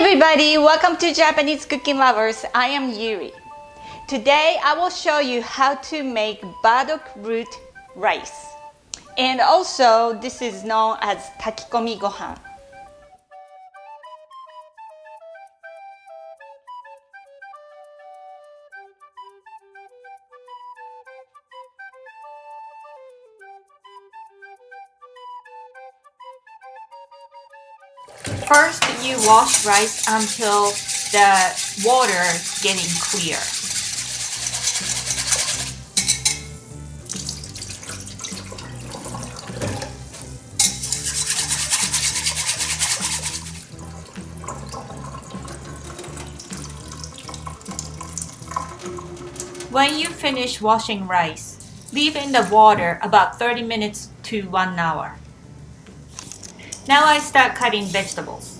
everybody, welcome to Japanese Cooking Lovers. I am Yuri. Today I will show you how to make Burdock Root Rice. And also this is known as 炊き込みご飯. First, you wash rice until the water is getting clear. When you finish washing rice, leave in the water about 30 minutes to 1 hour. Now I start cutting vegetables.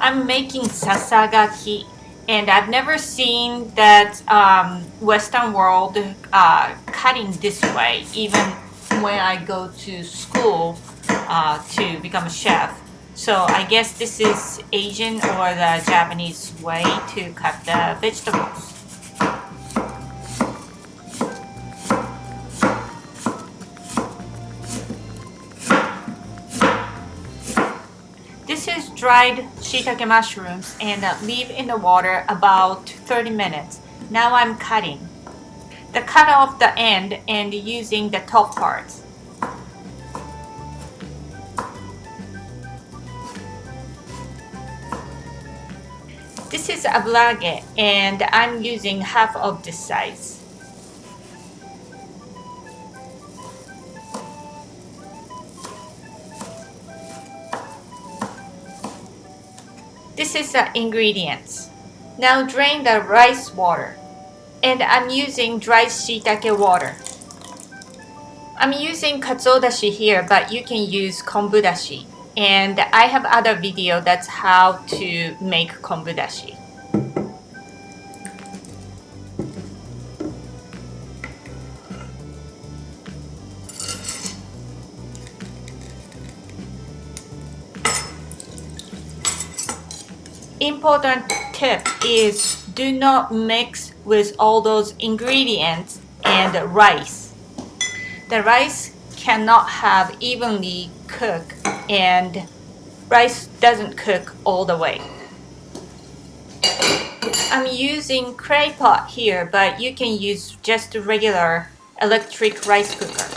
I'm making sasagaki, and I've never seen that Western world cutting this way, even when I go to school to become a chef. So I guess this is Asian or the Japanese way to cut the vegetables. This is dried shiitake mushrooms and leave in the water about 30 minutes. Now I'm cutting. Cut off the end and using the top parts. This is Abura-age and I'm using half of this size. This is the ingredients. Now drain the rice water. And I'm using dried shiitake water. I'm using Katsuo Dashi here, but you can use Konbu Dashi. And I have other video that's how to make Konbu Dashi. Important tip is do not mix with all those ingredients and rice. The rice cannot have evenly cooked and rice doesn't cook all the way. I'm using clay pot here, but you can use just a regular electric rice cooker.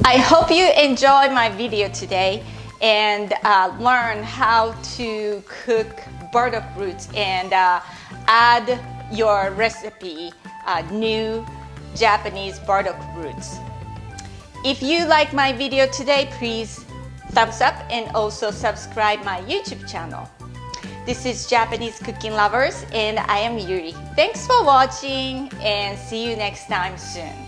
I hope you enjoyed my video today and learn how to cook burdock roots and add your recipe new Japanese burdock roots. If you like my video today, please thumbs up and also subscribe my YouTube channel. This is Japanese Cooking Lovers and I am Yuri. Thanks for watching and see you next time soon.